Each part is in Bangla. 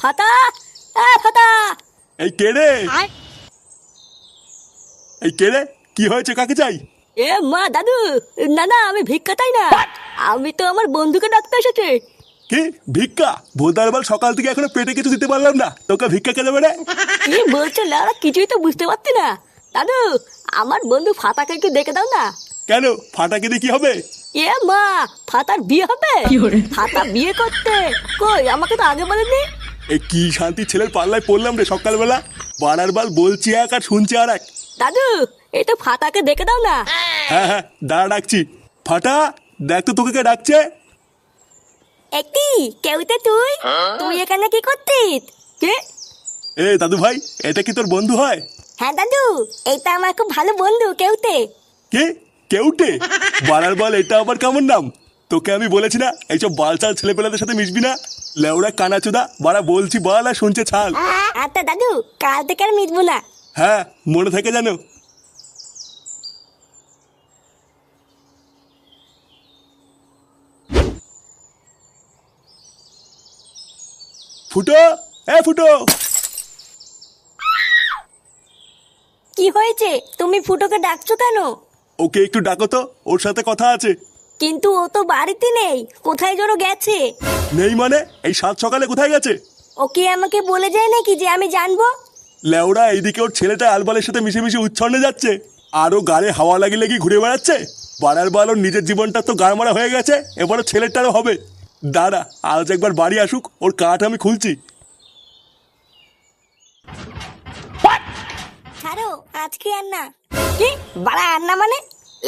ফাতা, ফাতা। এই কে রে? এই কে রে? কি হয়েছে? কাকে চাই? এ মা দাদু, না না আমি ভিক্ষা চাই না, আমি তো আমার বন্ধুকে ডাকতে এসেছি। কি ভিক্ষা? ভোদার বাল, সকাল থেকে এখনো পেটে কিছু দিতে পারলাম না, তোকে ভিক্ষা কে দেবে রে? কি বলছো লাউরা, কিছুই তো বুঝতে পারছি না। দাদু, আমার বন্ধু ফাতাকে একটু দেখে দাও না। কেন? ফাটাকে দিয়ে কি হবে? এ মা, ফাতার বিয়ে হবে? ফাতা বিয়ে করতে? কই, আমাকে তো আগে বলেনি। এই কি শান্তি ছেলের পাল্লায় পড়লাম রে সকালবেলা। বাড়ার বাল বলছি এক আর শুনছি আর এক। দাদু, এই তো ফাতাকে দেখে দাও না। হ্যাঁ হ্যাঁ, দাঁড়া ডাকছি। ফাটা, দেখ তো তোকে কে ডাকছে। একটি কেউতে তুই তুই এখানে কি করতিস? কে? এ দাদু ভাই, এটা কি তোর বন্ধু হয়? হ্যাঁ দাদু, এইটা আমার খুব ভালো বন্ধু কেউতে। কে? কেউটে? বাড়ার বল, এটা আবার কেমন নাম? তোকে আমি বলেছি না এইসব বালচাল ছেলেপেলাদের সাথে মিশবি না। লেওড়া কানাচোদা, বাড়া বলছি বল আর শুনছে ছাল। আচ্ছা দাদু, কাল থেকে আর মিটবো না। হ্যাঁ, মনে থাকে জানো। ফুটো, এ ফুটো। কি হয়েছে? তুমি ফুটোকে ডাকছো কেন? ওকে একটু ডাকো তো, ওর সাথে কথা আছে। কিন্তু ও তো বাড়িতে নেই, কোথায় জোরো গেছে? নেই মানে? এই সাত সকালে কোথায় গেছে? ও কি আমাকে বলে যায় নাকি যে আমি জানবো? লেওড়া, এইদিকে ওর ছেলেটা আলবালের সাথে মিশে মিশে উচ্ছন্নে যাচ্ছে, আরো গাড়ে হাওয়া লাগিয়ে লাগিয়ে ঘুরে বেড়াচ্ছে। বাড়ার বাল, ওর নিজের জীবনটা তো গাড় মারা হয়ে গেছে, এবারও ছেলেটারও হবে। দাঁড়া, আজ একবার বাড়ি আসুক, ওর কাঠ আমি খুলছি। ছাড়ো, আজকে আর না। কি বাড়া আর না মানে?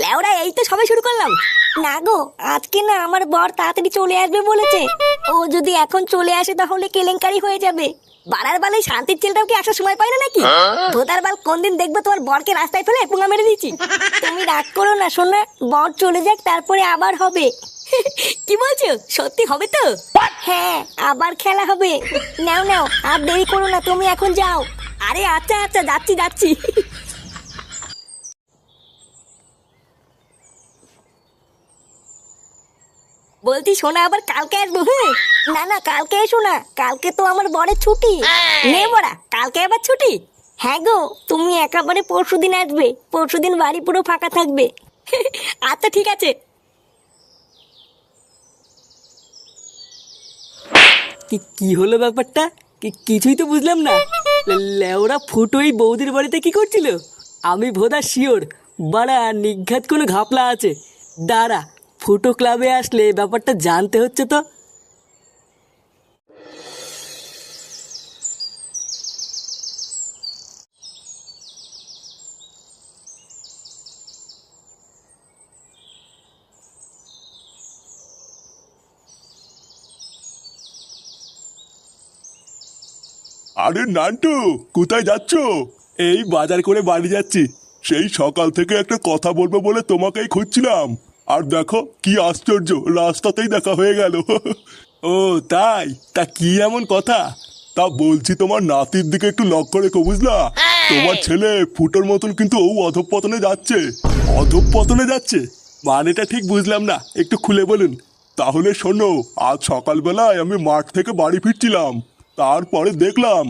লেওড়া, এই তো সবে শুরু করলাম। না গো, আজকে না, আমার বর তাড়াতাড়ি চলে আসবে বলেছে। ও যদি এখন চলে আসে তাহলে কেলেঙ্কারি হয়ে যাবে। বাড়ার বালে শান্তির ছেলেটাও কি আসার সময় পায় না নাকি? ভোদার বাল, কোন দিন দেখবে তোমার বরকে রাস্তায় ফেলে পুঙ্গা মেরে দিচ্ছি। তুমি রাগ করো না সোনা, বর চলে যাক, তারপরে আবার হবে। কি বলছো? সত্যি হবে তো? হ্যাঁ, আবার খেলা হবে। নাও নাও, আর দেরি করো না, তুমি এখন যাও। আরে আচ্ছা আচ্ছা, যাচ্ছি যাচ্ছি। বলছি শোনা, আবার কালকে আসবো? হ্যাঁ, না না, কালকে এসো না, কালকে তো আমার বরের ছুটি। নে বড়া, কালকে আবার ছুটি? হ্যাঁ গো, তুমি একেবারে পরশুদিন আসবে, পরশুদিন বাড়ি পুরো ফাঁকা থাকবে। আচ্ছা ঠিক আছে। কি হলো ব্যাপারটা? কিছুই তো বুঝলাম না। লেওরা ফুটো এই বৌদির বাড়িতে কি করছিল? আমি ভোদা শিওর বাড়া নিঘাত কোনো ঘাপলা আছে। দাঁড়া, ফুটো ক্লাবে আসলে ব্যাপারটা জানতে হচ্ছে তো। আরে নান্টু, কোথায় যাচ্ছো? এই বাজার করে বাড়ি যাচ্ছি। সেই সকাল থেকে একটা কথা বলবো বলে তোমাকেই খুঁজছিলাম। আর দেখো কি আশ্চর্য, রাস্তাতেই দেখা হয়ে গেল। ও তাই? তা কি এমন কথা? তা বলছি, তোমার নাতির দিকে একটু লক্ষ্য রেখো, বুঝলা? তোমার ছেলে ফুটোর মতন কিন্তু ও অধঃপতনে যাচ্ছে। অধঃপতনে যাচ্ছে মানেটা ঠিক বুঝলাম না, একটু খুলে বলুন। তাহলে শোনো, আজ সকালবেলায় আমি মাঠ থেকে বাড়ি ফিরছিলাম, তারপরে দেখলাম।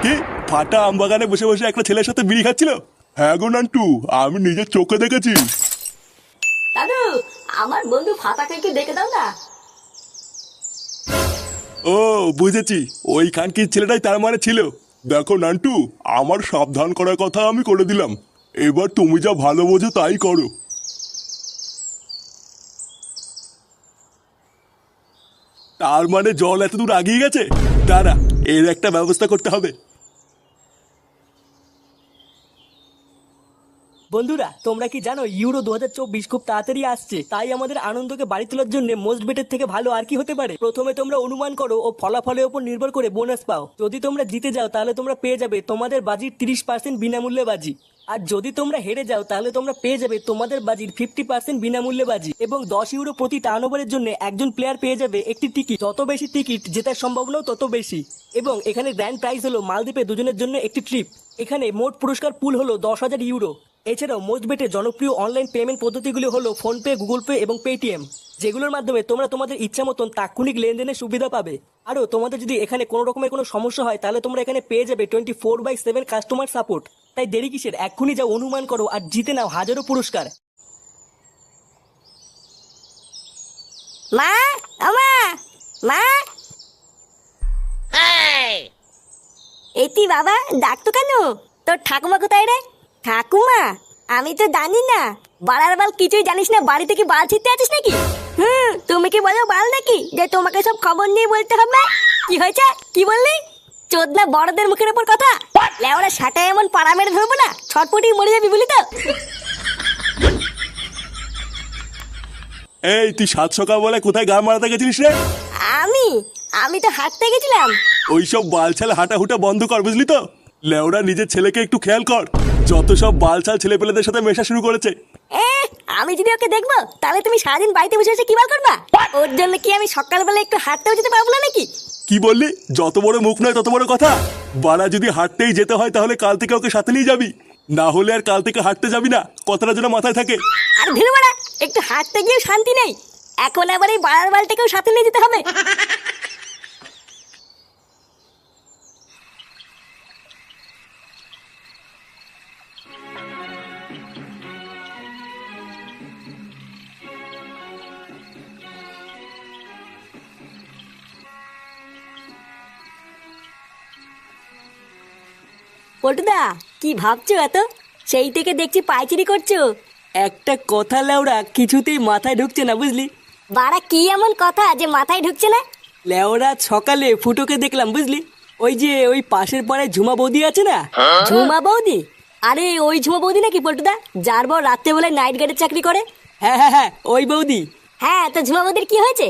কি? ফাটা আমবাগানে বসে বসে একটা ছেলের সাথে বিড়ি খাচ্ছিল? হ্যাঁ গো নান্টু, আমি নিজের চোখে দেখেছি। দাদু, আমার বন্ধু ফাতাকে একটু দেখে দাও না। ও বুঝেছি, ওই খানকির ছেলেটাই তার মানে ছিল। দেখো নান্টু, আমার সাবধান করার কথা আমি করে দিলাম, এবার তুমি যা ভালো বোঝো তাই করো। তার মানে জল এত দূর আগিয়ে গেছে? দাঁড়া, এর একটা ব্যবস্থা করতে হবে। বন্ধুরা, তোমরা কি জানো ইউরো 2024 খুব তাড়াতাড়ি আসছে? তাই আমাদের আনন্দকে বাড়ি তোলার জন্য মোস্ট বেটের থেকে ভালো আর কি হতে পারে? প্রথমে তোমরা অনুমান করো ও ফলাফলের উপর নির্ভর করে বোনাস পাও। যদি তোমরা জিতে যাও তাহলে তোমরা পেয়ে যাবে তোমাদের বাজির 30% বিনামূল্যে বাজি। আর যদি তোমরা হেরে যাও তাহলে তোমরা পেয়ে যাবে তোমাদের বাজির 50% বিনামূল্যে বাজি এবং 10 ইউরো প্রতি টার্ন ওভারের জন্য একজন প্লেয়ার পেয়ে যাবে একটি টিকিট। যত বেশি টিকিট জেতার সম্ভাবনাও তত বেশি। এবং এখানে গ্র্যান্ড প্রাইজ হলো মালদ্বীপে দুজনের জন্য একটি ট্রিপ। এখানে মোট পুরস্কার পুল হলো 10,000 ইউরো। এছাড়াও মোস্ট বেটের জনপ্রিয় অনলাইন পেমেন্ট পদ্ধতিগুলি হলো ফোনপে, গুগল পে এবং পেটিএম, যেগুলোর মাধ্যমে তোমরা তোমাদের ইচ্ছা মতন তাৎক্ষণিক লেনদেনের সুবিধা পাবে। আরও তোমাদের যদি এখানে কোনো রকমের কোনো সমস্যা হয় তাহলে তোমরা এখানে পেয়ে যাবে 24/7 কাস্টমার সাপোর্ট। তাই দেরি কিসের, এক্ষুনি যাও অনুমান করো আর জিতে নাও হাজারো পুরস্কার। মা, আমা, মা, এতি বাবা ডাকতো কেন? তোর ঠাকুমা কোথায় রে? ঠাকুমা, আমি তো জানি না। বাড়ার বাল কিছুই জানিস না, বাড়িতে কি বাল ছিটতে আছিস নাকি? তুমি কি বলো বাল নাকি যে তোমাকে সব খবর নিয়ে বলতে হবে? কি হয়েছে, কি বললি? চোদনা বড়দের মুখের উপর কথা। লেওরা সাটায় এমন পাড়া মেরে ধরবো না, ছটপটি মরে যাবি বলি তো। এই তুই 7 সকাল বলে কোথায় গা মারাতে গেছিলিস রে? আমি তো হাঁটতে গেছিলাম। ওইসব বালছাল হাঁটাহুটা বন্ধ কর, বুঝলি তো? লেওরা নিজের ছেলেকে একটু খেয়াল কর, যত সব বালছাল ছেলেপেলেদের সাথে মেশা শুরু করেছে। আমি যদি ওকে দেখবো তাহলে তুমি সারাদিন বাড়িতে বসে বসে কি বার করবা? ওর জন্য কি আমি সকালবেলা একটু হাঁটতেও যেতে পারবো না নাকি? কি বললি? যত বড় মুখ নয় তত বড় কথা। বাড়া যদি হাঁটতেই যেতে হয় তাহলে কাল থেকে ওকে সাথে নিয়ে যাবি, না হলে আর কাল থেকে হাঁটতে যাবি না। কথাটা যেন মাথায় থাকে। আর ভিড় বাড়া, একটু হাঁটতে গিয়ে শান্তি নেই, এখন আবার এই বাড়ার বালটাকেও সাথে নিয়ে যেতে হবে। পল্টুদা, কি ভাবছো এত? সেই থেকে দেখছি পাইচারি করছো। একটা কথা লেওরা কিছুতেই মাথায় ঢুকছে না, বুঝলি? বাড়া কি এমন কথা যে মাথায় ঢুকছে না? লেওরা সকালে ফুটোকে দেখলাম, বুঝলি? ওই যে ওই পাশের পাড়ায় ঝুমা বৌদি আছে না? ঝুমা বৌদি? আরে ওই ঝুমা বৌদি নাকি পল্টুদা, যার বর রাত্রেবেলায় নাইট গার্ডের চাকরি করে? হ্যাঁ হ্যাঁ হ্যাঁ, ওই বৌদি। হ্যাঁ, তো ঝুমা বৌদির কি হয়েছে?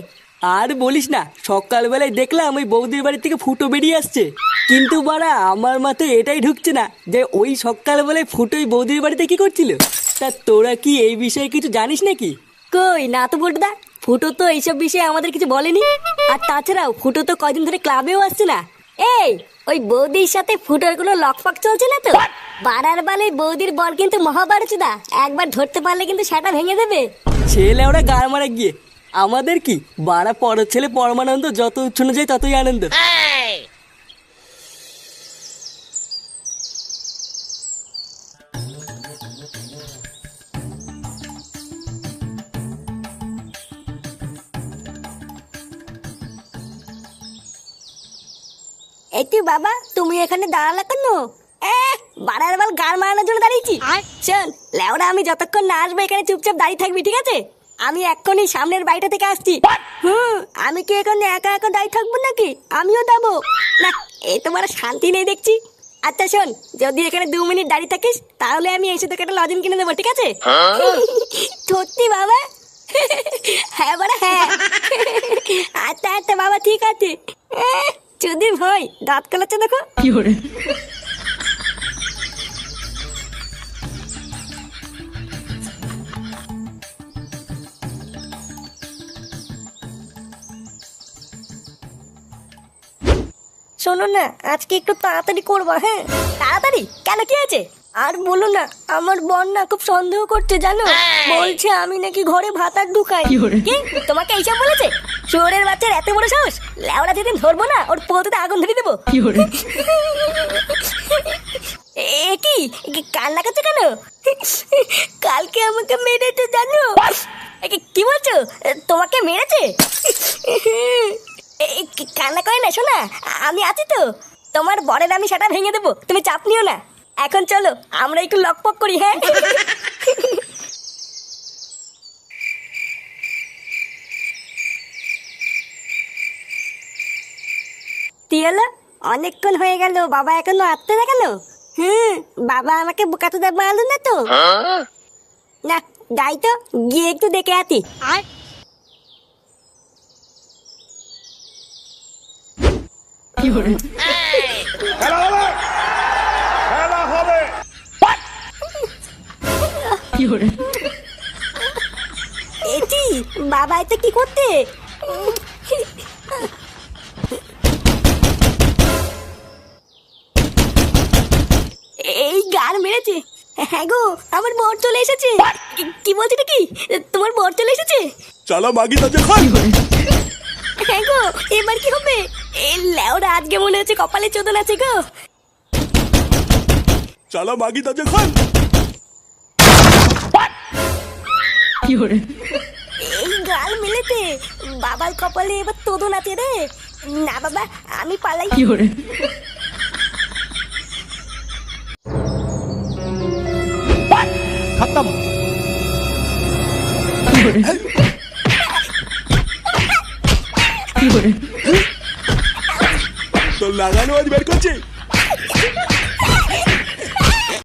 আর বলিস না, সকালবেলায় দেখলাম ওই বৌদির বাড়ি থেকে ফুটো বেরিয়ে আসছে। কিন্তু বাড়া আমার মাথায় এটাই ঢুকছে না যে ওই সকালবেলায় ফুটোই বৌদির বাড়িতে কি করছিল। তা তোরা কি এই বিষয়ে কিছু জানিস নাকি? কই না তো পল্টুদা, ফুটো তো এইসব বিষয়ে আমাদের কিছু বলেনি। আর তাছাড়াও ফুটো তো কয়দিন ধরে ক্লাবেও আসছে না। এই, ওই বৌদির সাথে ফুটোর কোনো লকফক চলছে না তো? বাড়ার বালে বৌদির বল কিন্তু মহাভারতদা, একবার ধরতে পারলে কিন্তু সেটা ভেঙে দেবে। ছেলে ওরা গাড় মারা গিয়ে আমাদের কি বাড়া, পরের ছেলে পরমানন্দ, যত উচ্ছন্ন যায় ততই আনন্দ। এই তুই বাবা, তুমি এখানে দাঁড়ালে কেন? বাড়ার বাল গাড় মারানোর জন্য দাঁড়িয়েছি। শোন লেওরা, আমি যতক্ষণ না আসবো এখানে চুপচাপ দাঁড়িয়ে থাকবি, ঠিক আছে? আমি এক্ষুনি সামনের বাড়িটা থেকে আসছি। আমি কি এখানে একা একা দাঁড়িয়ে থাকবো নাকি? আমিও যাবো না, এই তোমার শান্তি নেই দেখছি। আচ্ছা শোন, যদি এখানে 2 মিনিট দাঁড়িয়ে থাকিস তাহলে আমি এসে তোকে একটা লজেন কিনে দেবো, ঠিক আছে? সত্যি বাবা? হ্যাঁ বাড়া হ্যাঁ। আচ্ছা আচ্ছা বাবা, ঠিক আছে। চুদির ভাই দাঁত কালাচ্ছে দেখো। কি করে? শোনো না, আজকে একটু তাড়াতাড়ি করবা। হ্যাঁ তাড়াতাড়ি কেন, কি আছে? আর বলো না, আমার বোন না খুব সন্দেহ করছে জানো, বলছে আমি নাকি ঘরে ভাতার ঢুকাই। কি তোমাকে এইসব বলেছে? চোরের বাচ্চার এত বড় সাহস! লেওড়া যেদিন ধরবো না ওর পোলতে আগুন ধরে দেবো। এ কি কান্না করছে কেন? কালকে আমাকে মেরেছে জানো। কি বলছো? তোমাকে মেরেছে? কান্না করে না শোনা, আমি আছি তো। তোমার বরের আমি সেটা ভেঙে দেবো, তুমি চাপ নিও না। এখন চলো আমরা একটু লকপক করি। হ্যাঁ কি হলো? অনেকক্ষণ হয়ে গেল, বাবা এখনো আসতে না কেন? বাবা আমাকে বোকাতে দেবো আলু না তো। না যাই তো, গিয়ে একটু দেখে আতি। এটি বাবা এটা কি করতে? এই গান মেরেছে। হ্যাঁ গো, আমার বর চলে এসেছে। কি বলছিস কি? তোমার বর চলে এসেছে? চালা মাগি তাজে খান। হ্যাঁ গো, এবার কি হবে? এই লেওরা আজকে মনে হচ্ছে কপালে চোদন আছে গো। চালা মাগি তাজে খান। এই গাল মেলেছে, বাবার কপালে এবার তোদন আছে রে। না বাবা, আমি পালাই। खत्म। তো লাগানো আজ বের করছে।